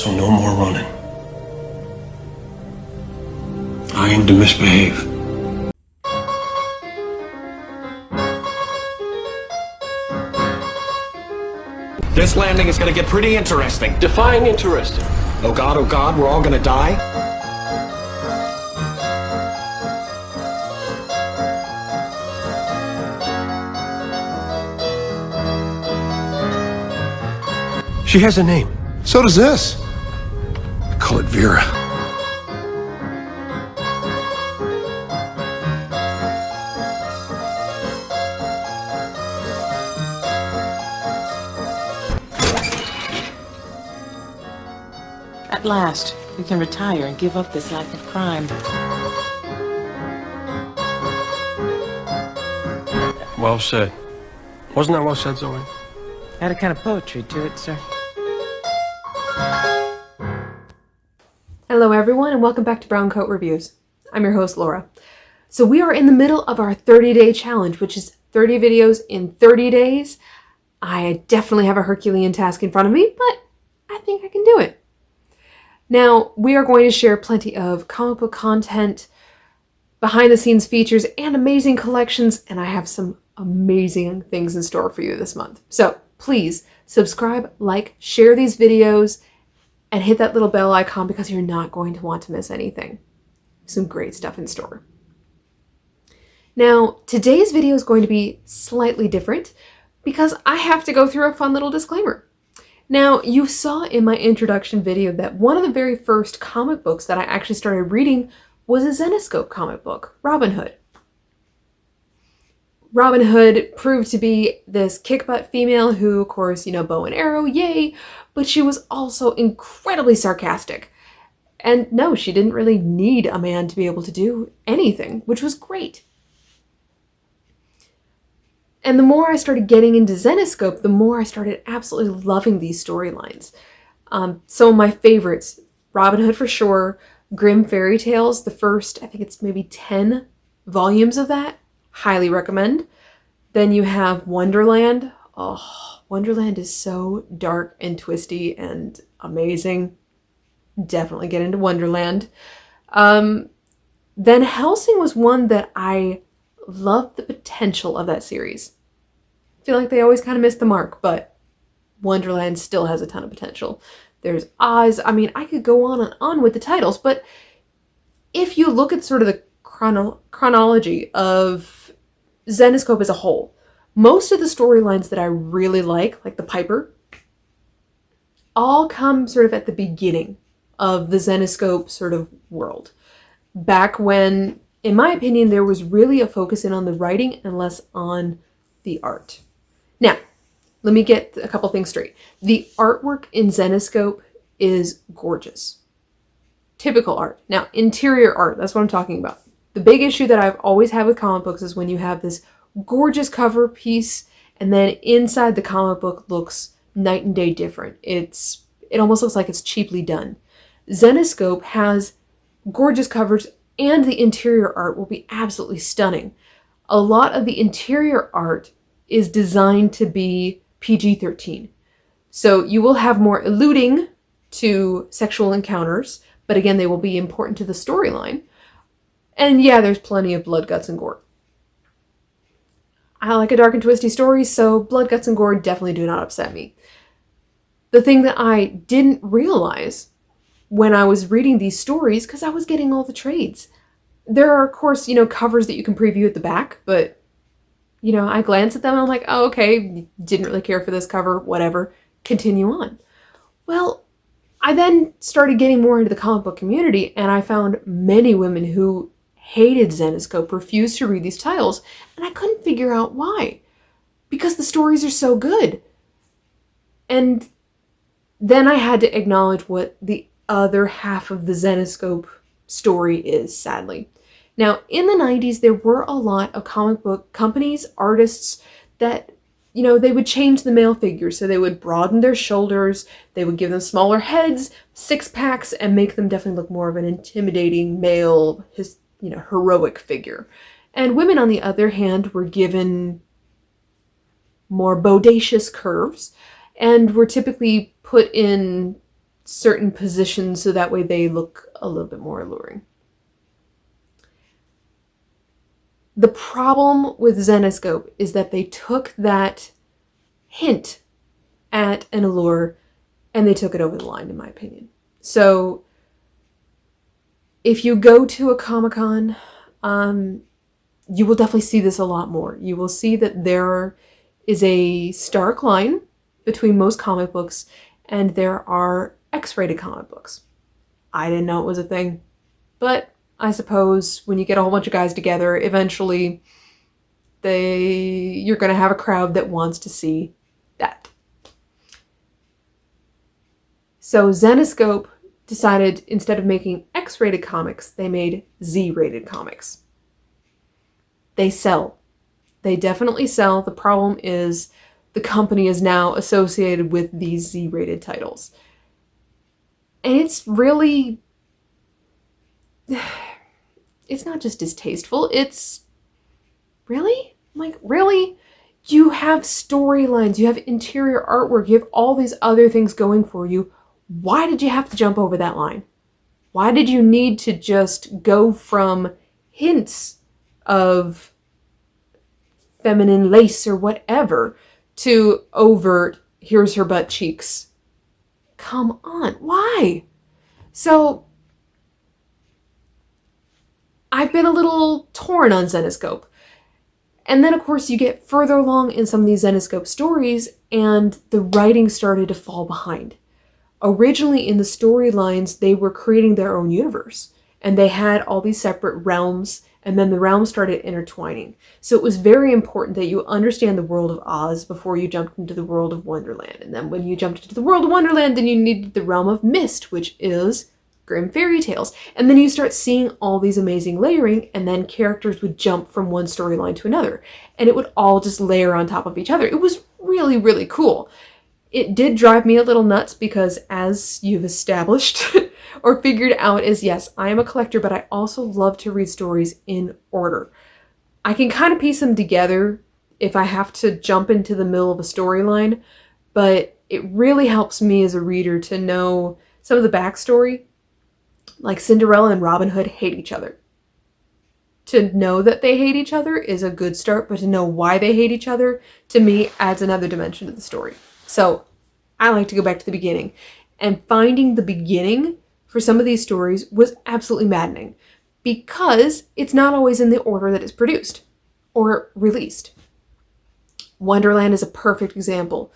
So no more running. I aim to misbehave. This landing is gonna get pretty interesting. Define interesting. Oh God, we're all gonna die? She has a name. So does this. I call it Vera. At last, we can retire and give up this life of crime. Well said. Wasn't that well said, Zoe? Had a kind of poetry to it, sir. Hello everyone and welcome back to Brown Coat Reviews. I'm your host Laura. So we are in the middle of our 30-day challenge, which is 30 videos in 30 days. I definitely have a Herculean task in front of me, but I think I can do it. Now, we are going to share plenty of comic book content, behind the scenes features, and amazing collections, and I have some amazing things in store for you this month. So please subscribe, like, share these videos, and hit that little bell icon because you're not going to want to miss anything. Some great stuff in store. Now, today's video is going to be slightly different because I have to go through a fun little disclaimer. Now, you saw in my introduction video that one of the very first comic books that I actually started reading was a Zenescope comic book, Robin Hood. Robin Hood proved to be this kick-butt female who, of course, bow and arrow, yay, but she was also incredibly sarcastic. And no, she didn't really need a man to be able to do anything, which was great. And the more I started getting into Zenescope, the more I started absolutely loving these storylines. Some of my favorites, Robin Hood for sure, Grimm Fairy Tales, the first, I think it's maybe 10 volumes of that, highly recommend. Then you have Wonderland. Oh, Wonderland is so dark and twisty and amazing. Definitely get into Wonderland. Then Hellsing was one that I loved the potential of that series. I feel like they always kind of miss the mark, but Wonderland still has a ton of potential. There's Oz. I mean, I could go on and on with the titles, but if you look at sort of the chronology of Zenescope as a whole, most of the storylines that I really like the Piper, all come sort of at the beginning of the Zenescope sort of world. Back when, in my opinion, there was really a focus in on the writing and less on the art. Now, let me get a couple things straight. The artwork in Zenescope is gorgeous. Typical art. Now, interior art, that's what I'm talking about. The big issue that I've always had with comic books is when you have this gorgeous cover piece and then inside the comic book looks night and day different. It almost looks like it's cheaply done. Zenescope has gorgeous covers and the interior art will be absolutely stunning. A lot of the interior art is designed to be PG-13. So you will have more alluding to sexual encounters, but again, they will be important to the storyline. And yeah, there's plenty of blood, guts, and gore. I like a dark and twisty story, so blood, guts, and gore definitely do not upset me. The thing that I didn't realize when I was reading these stories, because I was getting all the trades. There are, of course, covers that you can preview at the back, but, I glance at them and I'm like, oh, okay, didn't really care for this cover, whatever, continue on. Well, I then started getting more into the comic book community, and I found many women who hated Zenescope, refused to read these titles, and I couldn't figure out why. Because the stories are so good. And then I had to acknowledge what the other half of the Zenescope story is, sadly. Now, in the 90s, there were a lot of comic book companies, artists that, they would change the male figures. So they would broaden their shoulders, they would give them smaller heads, six-packs, and make them definitely look more of an intimidating male, heroic figure. And women, on the other hand, were given more bodacious curves and were typically put in certain positions so that way they look a little bit more alluring. The problem with Zenescope is that they took that hint at an allure and they took it over the line, in my opinion. So if you go to a Comic-Con, you will definitely see this a lot more. You will see that there is a stark line between most comic books and there are X-rated comic books. I didn't know it was a thing, but I suppose when you get a whole bunch of guys together, eventually you're going to have a crowd that wants to see that. So Zenescope decided instead of making X-rated comics, they made Z-rated comics. They sell. They definitely sell. The problem is the company is now associated with these Z-rated titles. And it's really... It's not just distasteful, it's... Really? Like, really? You have storylines, you have interior artwork, you have all these other things going for you. Why did you have to jump over that line? Why did you need to just go from hints of feminine lace or whatever to overt, here's her butt cheeks? Come on, why? So, I've been a little torn on Zenescope. And then, of course, you get further along in some of these Zenescope stories, and the writing started to fall behind. Originally, in the storylines, they were creating their own universe, and they had all these separate realms, and then the realms started intertwining. So it was very important that you understand the world of Oz before you jumped into the world of Wonderland. And then when you jumped into the world of Wonderland, then you needed the realm of Mist, which is grim fairy tales. And then you start seeing all these amazing layering, and then characters would jump from one storyline to another. And it would all just layer on top of each other. It was really, really cool. It did drive me a little nuts because, as you've established or figured out, is yes, I am a collector, but I also love to read stories in order. I can kind of piece them together if I have to jump into the middle of a storyline, but it really helps me as a reader to know some of the backstory. Like Cinderella and Robin Hood hate each other. To know that they hate each other is a good start, but to know why they hate each other, to me, adds another dimension to the story. So I like to go back to the beginning. And finding the beginning for some of these stories was absolutely maddening because it's not always in the order that it's produced or released. Wonderland is a perfect example.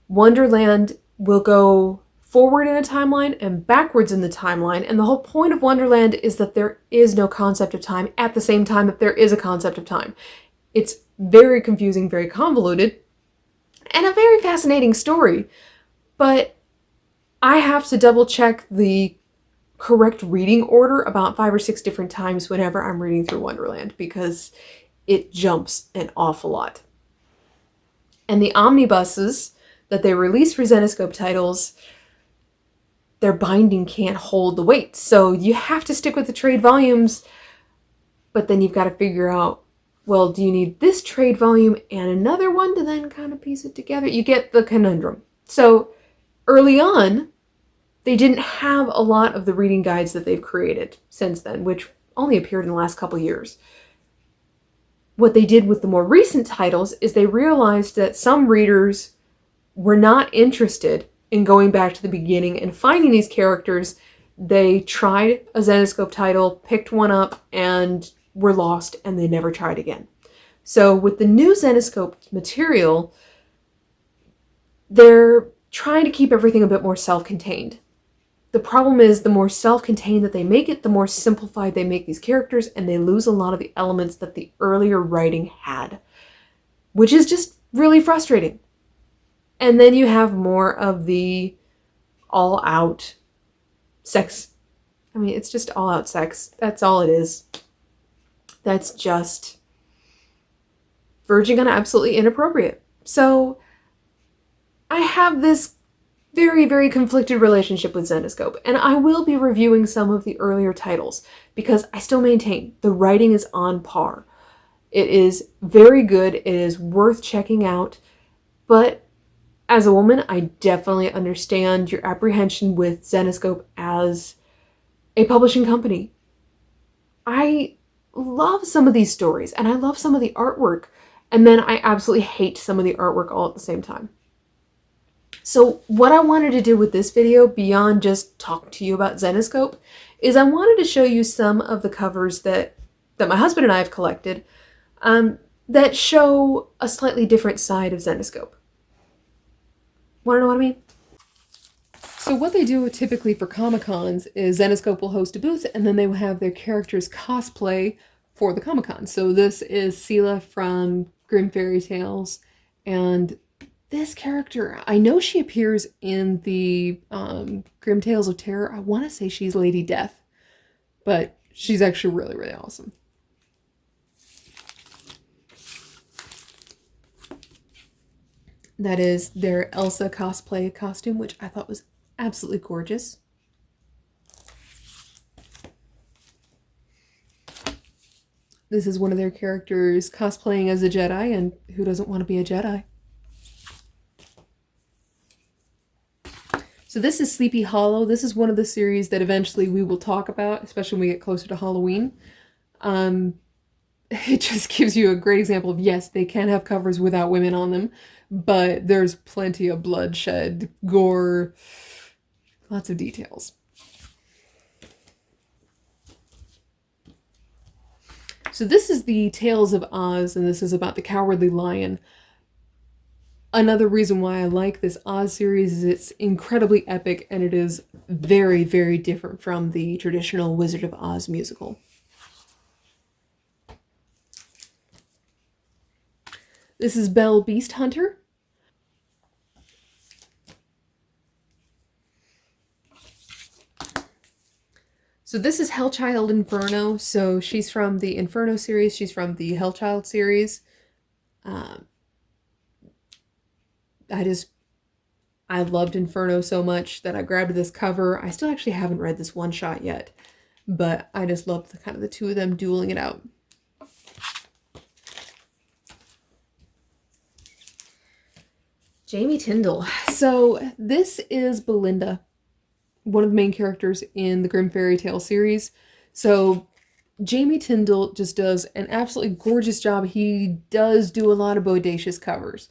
Wonderland will go forward in a timeline and backwards in the timeline, and the whole point of Wonderland is that there is no concept of time at the same time that there is a concept of time. It's very confusing, very convoluted, and a very fascinating story, but I have to double check the correct reading order about 5 or 6 different times whenever I'm reading through Wonderland because it jumps an awful lot. And the omnibuses that they release for Zenescope titles, their binding can't hold the weight. So you have to stick with the trade volumes, but then you've got to figure out, well, do you need this trade volume and another one to then kind of piece it together? You get the conundrum. So early on, they didn't have a lot of the reading guides that they've created since then, which only appeared in the last couple years. What they did with the more recent titles is they realized that some readers were not interested in going back to the beginning and finding these characters. They tried a Zenescope title, picked one up, and were lost, and they never tried again. So with the new Zenescope material, they're trying to keep everything a bit more self-contained. The problem is the more self-contained that they make it, the more simplified they make these characters, and they lose a lot of the elements that the earlier writing had, which is just really frustrating. And then you have more of the all-out sex. I mean, it's just all-out sex. That's all it is. That's just verging on absolutely inappropriate. So I have this very, very conflicted relationship with Zenescope, and I will be reviewing some of the earlier titles because I still maintain the writing is on par. It is very good. It is worth checking out, but As a woman, I definitely understand your apprehension with Zenescope as a publishing company. I love some of these stories and I love some of the artwork, and then I absolutely hate some of the artwork all at the same time. So what I wanted to do with this video, beyond just talk to you about Zenescope, is I wanted to show you some of the covers that my husband and I have collected that show a slightly different side of Zenescope. Want to know what I mean? So what they do typically for Comic-Cons is Zenescope will host a booth and then they will have their characters cosplay for the Comic-Con. So this is Sila from Grimm Fairy Tales, and this character, I know she appears in the Grimm Tales of Terror. I want to say she's Lady Death, but she's actually really, really awesome. That is their Elsa cosplay costume, which I thought was absolutely gorgeous. This is one of their characters cosplaying as a Jedi, and who doesn't want to be a Jedi? So this is Sleepy Hollow. This is one of the series that eventually we will talk about, especially when we get closer to Halloween. It just gives you a great example of, yes, they can have covers without women on them, but there's plenty of bloodshed, gore, lots of details. So this is the Tales of Oz, and this is about the Cowardly Lion. Another reason why I like this Oz series is it's incredibly epic, and it is very, very different from the traditional Wizard of Oz musical. This is Belle Beast Hunter. So this is Hellchild Inferno. So she's from the Inferno series. She's from the Hellchild series. I loved Inferno so much that I grabbed this cover. I still actually haven't read this one shot yet, but I just loved the kind of the two of them dueling it out. Jamie Tyndall. So this is Belinda, one of the main characters in the Grimm Fairy Tale series. So Jamie Tyndall just does an absolutely gorgeous job. He does do a lot of bodacious covers,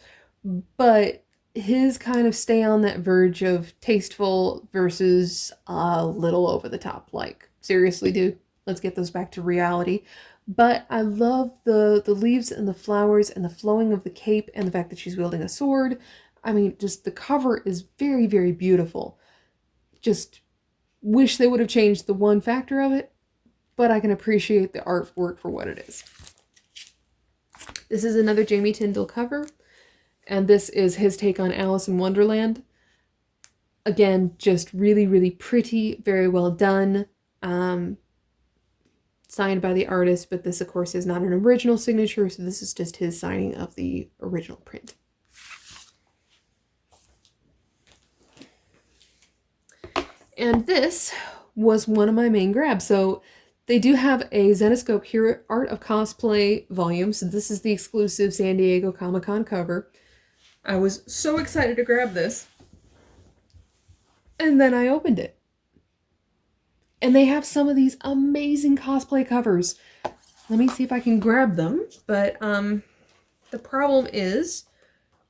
but his kind of stay on that verge of tasteful versus a little over the top. Like, seriously, dude, let's get those back to reality. But I love the leaves and the flowers and the flowing of the cape and the fact that she's wielding a sword. I mean, just the cover is very, very beautiful. Just wish they would have changed the one factor of it, but I can appreciate the artwork for what it is. This is another Jamie Tyndall cover, and this is his take on Alice in Wonderland. Again, just really, really pretty, very well done. Signed by the artist, but this, of course, is not an original signature, so this is just his signing of the original print. And this was one of my main grabs. So they do have a Zenescope Hero Art of Cosplay volume. So this is the exclusive San Diego Comic-Con cover. I was so excited to grab this. And then I opened it. And they have some of these amazing cosplay covers. Let me see if I can grab them. But the problem is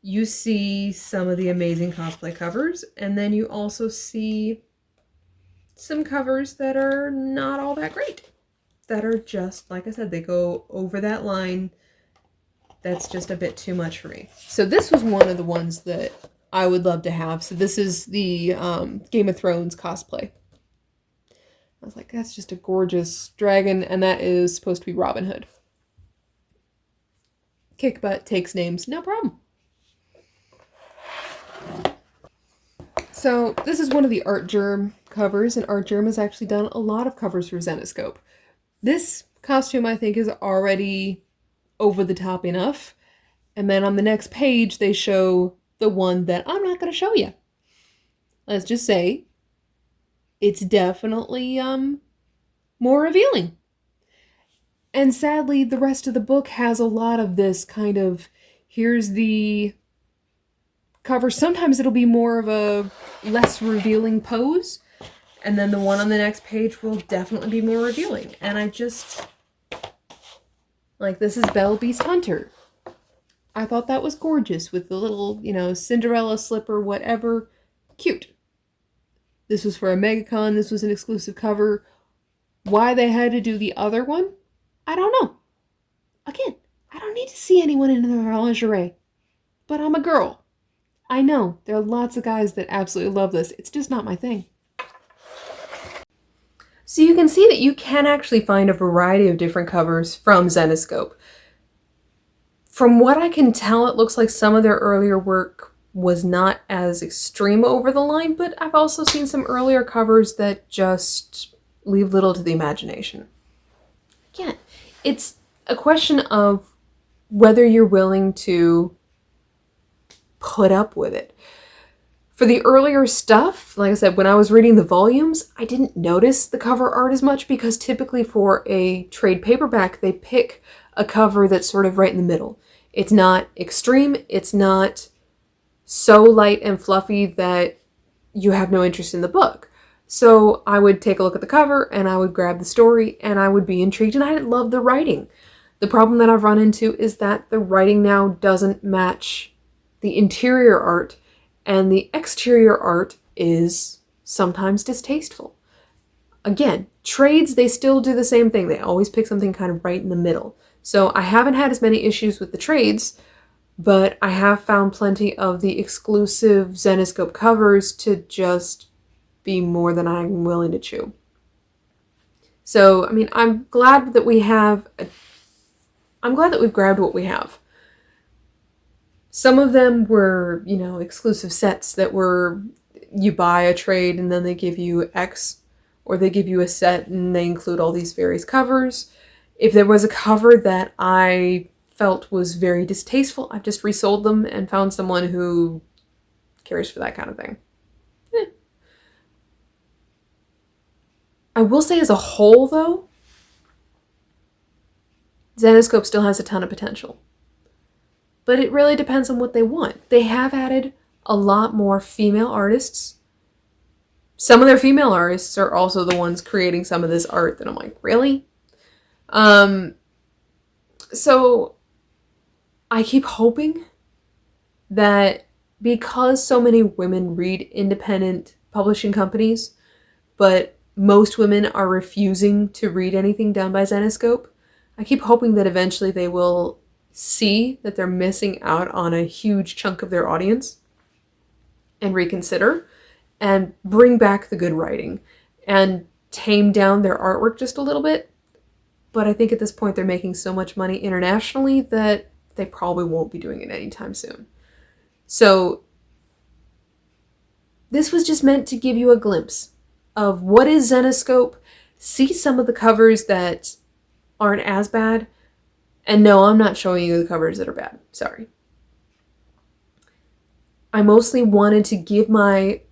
you see some of the amazing cosplay covers, and then you also see some covers that are not all that great. That are just, like I said, they go over that line. That's just a bit too much for me. So this was one of the ones that I would love to have. So this is the Game of Thrones cosplay. I was like, that's just a gorgeous dragon, and that is supposed to be Robin Hood. Kick butt, takes names, no problem. So this is one of the Art Germ covers, and Art Germ has actually done a lot of covers for Zenescope. This costume, I think, is already over the top enough. And then on the next page, they show the one that I'm not going to show you. Let's just say it's definitely more revealing. And sadly, the rest of the book has a lot of this kind of, here's the cover, sometimes it'll be more of a less revealing pose, and then the one on the next page will definitely be more revealing. And I just, like, this is Belle Beast Hunter. I thought that was gorgeous with the little, you know, Cinderella slipper, whatever. Cute. This was for a MegaCon. This was an exclusive cover. Why they had to do the other one, I don't know. Again, I don't need to see anyone in their lingerie. But I'm a girl. I know, there are lots of guys that absolutely love this. It's just not my thing. So you can see that you can actually find a variety of different covers from Zenescope. From what I can tell, it looks like some of their earlier work was not as extreme over the line, but I've also seen some earlier covers that just leave little to the imagination. Again, it's a question of whether you're willing to put up with it. For the earlier stuff, like I said, when I was reading the volumes, I didn't notice the cover art as much because typically for a trade paperback, they pick a cover that's sort of right in the middle. It's not extreme, it's not so light and fluffy that you have no interest in the book. So I would take a look at the cover and I would grab the story and I would be intrigued, and I love the writing. The problem that I've run into is that the writing now doesn't match the interior art, and the exterior art is sometimes distasteful. Again, trades, they still do the same thing. They always pick something kind of right in the middle. So I haven't had as many issues with the trades, but I have found plenty of the exclusive Zenescope covers to just be more than I'm willing to chew. So, I mean, I'm glad that we've grabbed what we have. Some of them were, you know, exclusive sets that were, you buy a trade and then they give you X, or they give you a set and they include all these various covers. If there was a cover that I felt was very distasteful, I've just resold them and found someone who cares for that kind of thing. I will say as a whole, though, Zenescope still has a ton of potential. But it really depends on what they want. They have added a lot more female artists. Some of their female artists are also the ones creating some of this art that I'm like, really? So I keep hoping that because so many women read independent publishing companies, but most women are refusing to read anything done by Zenescope, I keep hoping that eventually they will see that they're missing out on a huge chunk of their audience and reconsider and bring back the good writing and tame down their artwork just a little bit. But I think at this point they're making so much money internationally that they probably won't be doing it anytime soon. So this was just meant to give you a glimpse of what is Zenescope, see some of the covers that aren't as bad. And no, I'm not showing you the covers that are bad. Sorry. I mostly wanted to give my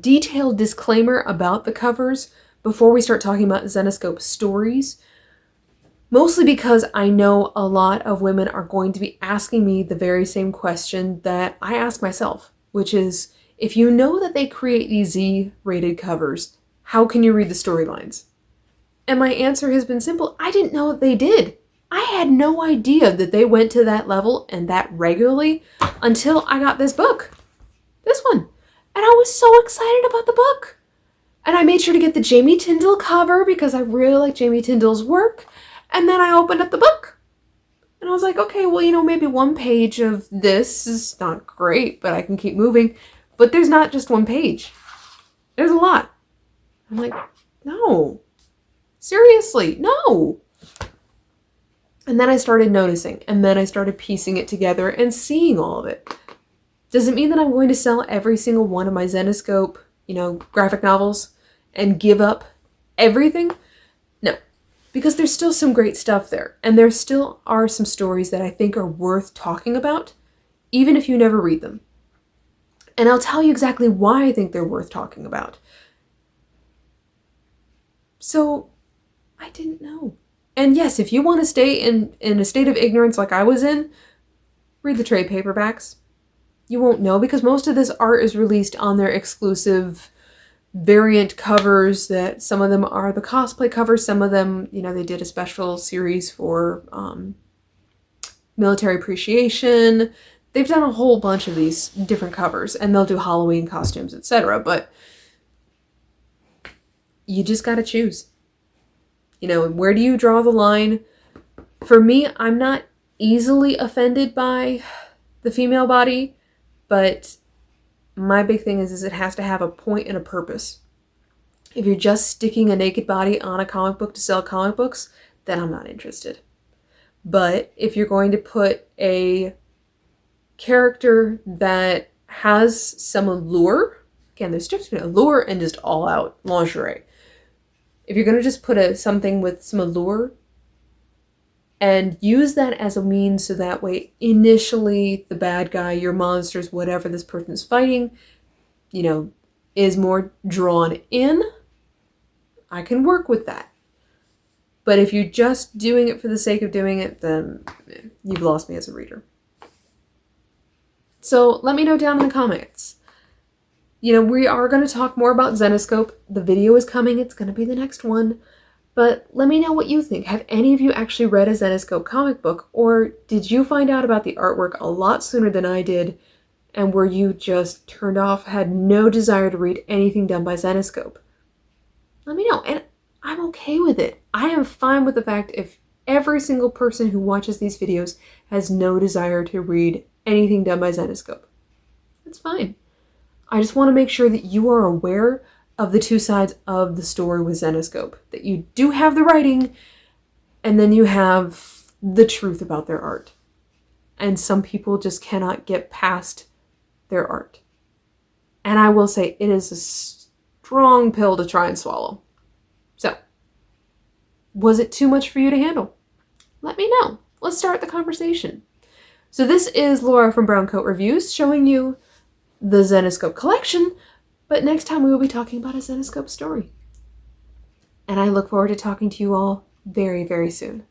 detailed disclaimer about the covers before we start talking about Zenescope stories. Mostly because I know a lot of women are going to be asking me the very same question that I ask myself, which is, if you know that they create these Z-rated covers, how can you read the storylines? And my answer has been simple. I didn't know that they did. I had no idea that they went to that level and that regularly until I got this book. This one. And I was so excited about the book. And I made sure to get the Jamie Tyndall cover because I really like Jamie Tyndall's work. And then I opened up the book. And I was like, okay, well, you know, maybe one page of this is not great, but I can keep moving. But there's not just one page. There's a lot. I'm like, no. Seriously, no. And then I started noticing, and then I started piecing it together and seeing all of it. Does it mean that I'm going to sell every single one of my Zenescope, you know, graphic novels and give up everything? No, because there's still some great stuff there. And there still are some stories that I think are worth talking about, even if you never read them. And I'll tell you exactly why I think they're worth talking about. So, I didn't know. And yes, if you want to stay in a state of ignorance like I was in, read the trade paperbacks. you won't know because most of this art is released on their exclusive variant covers. That some of them are the cosplay covers, some of them, you know, they did a special series for military appreciation. They've done a whole bunch of these different covers, and they'll do Halloween costumes, etc. But you just gotta choose. You know, where do you draw the line? For me, I'm not easily offended by the female body, but my big thing is it has to have a point and a purpose. If you're just sticking a naked body on a comic book to sell comic books, then I'm not interested. But if you're going to put a character that has some allure, again, there's a difference between allure and just all-out lingerie. If you're going to just put something with some allure and use that as a means so that way initially the bad guy, your monsters, whatever this person's fighting, you know, is more drawn in, I can work with that. But if you're just doing it for the sake of doing it, then you've lost me as a reader. So let me know down in the comments. You know, we are going to talk more about Zenescope. The video is coming. It's going to be the next one. But let me know what you think. Have any of you actually read a Zenescope comic book? Or did you find out about the artwork a lot sooner than I did? And were you just turned off, had no desire to read anything done by Zenescope? Let me know. And I'm okay with it. I am fine with the fact if every single person who watches these videos has no desire to read anything done by Zenescope. That's fine. I just want to make sure that you are aware of the two sides of the story with Zenescope. That you do have the writing, and then you have the truth about their art. And some people just cannot get past their art. And I will say, it is a strong pill to try and swallow. So, was it too much for you to handle? Let me know. Let's start the conversation. So this is Laura from Brown Coat Reviews showing you the Zenescope collection, but next time we will be talking about a Zenescope story. And I look forward to talking to you all very, very soon.